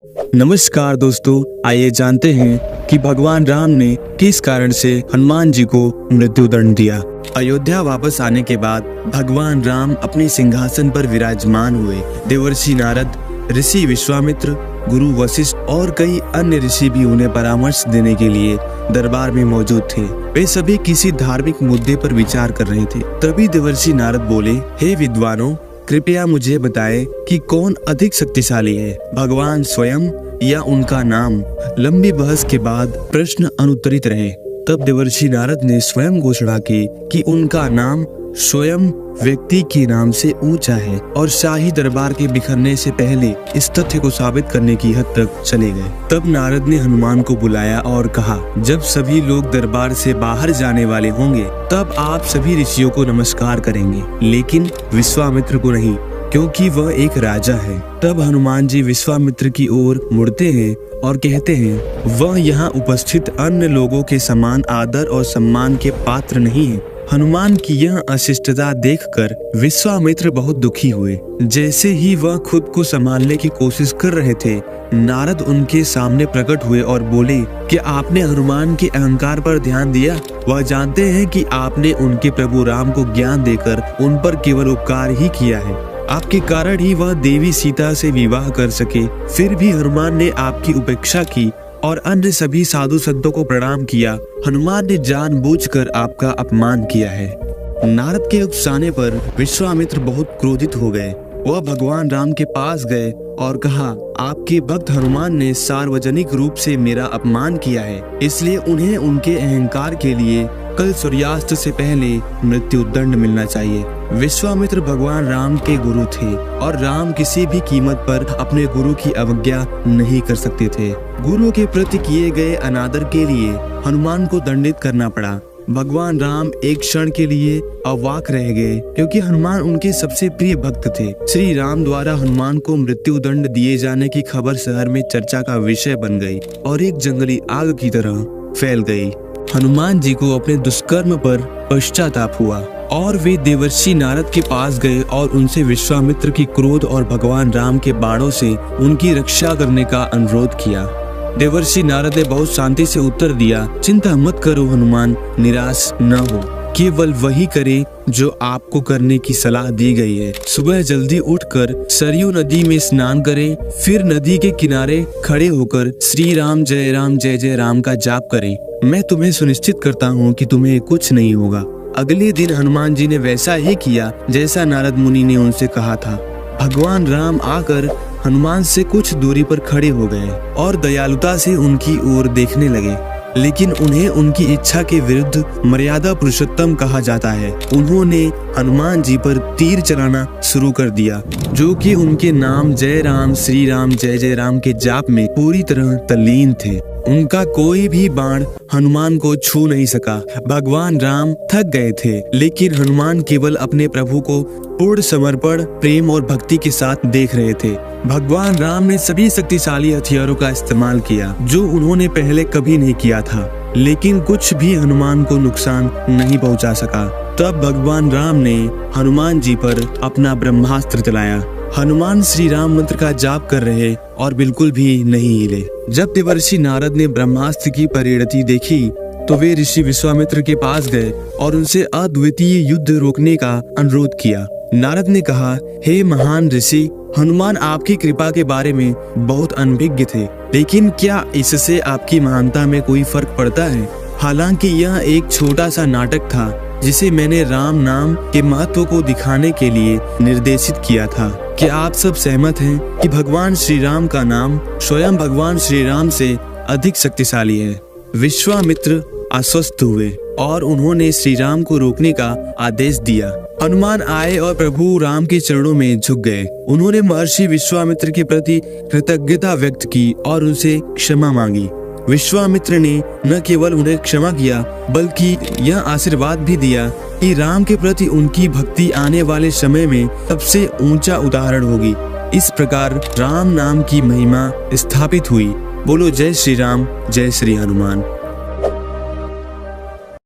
नमस्कार दोस्तों, आइए जानते हैं कि भगवान राम ने किस कारण से हनुमान जी को मृत्युदंड दिया। अयोध्या वापस आने के बाद भगवान राम अपने सिंहासन पर विराजमान हुए। देवर्षि नारद, ऋषि विश्वामित्र, गुरु वशिष्ठ और कई अन्य ऋषि भी उन्हें परामर्श देने के लिए दरबार में मौजूद थे। वे सभी किसी धार्मिक मुद्दे पर विचार कर रहे थे। तभी देवर्षि नारद बोले, हे विद्वानों, कृपया मुझे बताएं कि कौन अधिक शक्तिशाली है, भगवान स्वयं या उनका नाम। लंबी बहस के बाद प्रश्न अनुत्तरित रहे। तब देवर्षि नारद ने स्वयं घोषणा की कि उनका नाम स्वयं व्यक्ति के नाम से ऊंचा है और शाही दरबार के बिखरने से पहले इस तथ्य को साबित करने की हद तक चले गए। तब नारद ने हनुमान को बुलाया और कहा, जब सभी लोग दरबार से बाहर जाने वाले होंगे तब आप सभी ऋषियों को नमस्कार करेंगे, लेकिन विश्वामित्र को नहीं, क्योंकि वह एक राजा है। तब हनुमान जी विश्वामित्र की ओर मुड़ते हैं और कहते हैं, वह यहाँ उपस्थित अन्य लोगों के समान आदर और सम्मान के पात्र नहीं है। हनुमान की यह अशिष्टता देखकर विश्वामित्र बहुत दुखी हुए। जैसे ही वह खुद को संभालने की कोशिश कर रहे थे, नारद उनके सामने प्रकट हुए और बोले कि आपने हनुमान के अहंकार पर ध्यान दिया। वह जानते हैं कि आपने उनके प्रभु राम को ज्ञान देकर उन पर केवल उपकार ही किया है। आपके कारण ही वह देवी सीता से विवाह कर सके। फिर भी हनुमान ने आपकी उपेक्षा की और अन्य सभी साधु संतों को प्रणाम किया। हनुमान ने जानबूझकर आपका अपमान किया है। नारद के उकसाने पर विश्वामित्र बहुत क्रोधित हो गए। वह भगवान राम के पास गए और कहा, आपके भक्त हनुमान ने सार्वजनिक रूप से मेरा अपमान किया है, इसलिए उन्हें उनके अहंकार के लिए कल सूर्यास्त से पहले मृत्यु दंड मिलना चाहिए। विश्वामित्र भगवान राम के गुरु थे और राम किसी भी कीमत पर अपने गुरु की अवज्ञा नहीं कर सकते थे। गुरु के प्रति किए गए अनादर के लिए हनुमान को दंडित करना पड़ा। भगवान राम एक क्षण के लिए अवाक रह गए, क्योंकि हनुमान उनके सबसे प्रिय भक्त थे। श्री राम द्वारा हनुमान को मृत्यु दंड दिए जाने की खबर शहर में चर्चा का विषय बन गई और एक जंगली आग की तरह फैल गई। हनुमान जी को अपने दुष्कर्म पर पश्चाताप हुआ और वे देवर्षि नारद के पास गए और उनसे विश्वामित्र की क्रोध और भगवान राम के बाणों से उनकी रक्षा करने का अनुरोध किया। देवर्षि नारद ने बहुत शांति से उत्तर दिया, चिंता मत करो हनुमान, निराश न हो, केवल वही करे जो आपको करने की सलाह दी गई है। सुबह जल्दी उठकर सरयू नदी में स्नान करें, फिर नदी के किनारे खड़े होकर श्री राम जय जय राम का जाप करें। मैं तुम्हें सुनिश्चित करता हूँ कि तुम्हें कुछ नहीं होगा। अगले दिन हनुमान जी ने वैसा ही किया जैसा नारद मुनि ने उनसे कहा था। भगवान राम आकर हनुमान से कुछ दूरी पर खड़े हो गए और दयालुता से उनकी ओर देखने लगे, लेकिन उन्हें उनकी इच्छा के विरुद्ध मर्यादा पुरुषोत्तम कहा जाता है। उन्होंने हनुमान जी पर तीर चलाना शुरू कर दिया, जो कि उनके नाम जय राम श्री राम जय जय राम के जाप में पूरी तरह तल्लीन थे। उनका कोई भी बाण हनुमान को छू नहीं सका। भगवान राम थक गए थे, लेकिन हनुमान केवल अपने प्रभु को पूर्ण समर्पण, प्रेम और भक्ति के साथ देख रहे थे। भगवान राम ने सभी शक्तिशाली हथियारों का इस्तेमाल किया जो उन्होंने पहले कभी नहीं किया था, लेकिन कुछ भी हनुमान को नुकसान नहीं पहुंचा सका। तब भगवान राम ने हनुमान जी पर अपना ब्रह्मास्त्र चलाया। हनुमान श्री राम मंत्र का जाप कर रहे और बिल्कुल भी नहीं हिले। जब देवर्षि नारद ने ब्रह्मास्त्र की परिणति देखी तो वे ऋषि विश्वामित्र के पास गए और उनसे अद्वितीय युद्ध रोकने का अनुरोध किया। नारद ने कहा, हे महान ऋषि, हनुमान आपकी कृपा के बारे में बहुत अनभिज्ञ थे, लेकिन क्या इससे आपकी महानता में कोई फर्क पड़ता है? हालांकि यह एक छोटा सा नाटक था जिसे मैंने राम नाम के महत्व को दिखाने के लिए निर्देशित किया था। क्या आप सब सहमत हैं कि भगवान श्री राम का नाम स्वयं भगवान श्री राम से अधिक शक्तिशाली है? विश्वामित्र आश्वस्त हुए और उन्होंने श्री राम को रोकने का आदेश दिया। हनुमान आए और प्रभु राम के चरणों में झुक गए। उन्होंने महर्षि विश्वामित्र के प्रति कृतज्ञता व्यक्त की और उनसे क्षमा मांगी। विश्वामित्र ने न केवल उन्हें क्षमा किया, बल्कि यह आशीर्वाद भी दिया कि राम के प्रति उनकी भक्ति आने वाले समय में सबसे ऊंचा उदाहरण होगी। इस प्रकार राम नाम की महिमा स्थापित हुई। बोलो जय श्री राम, जय श्री हनुमान।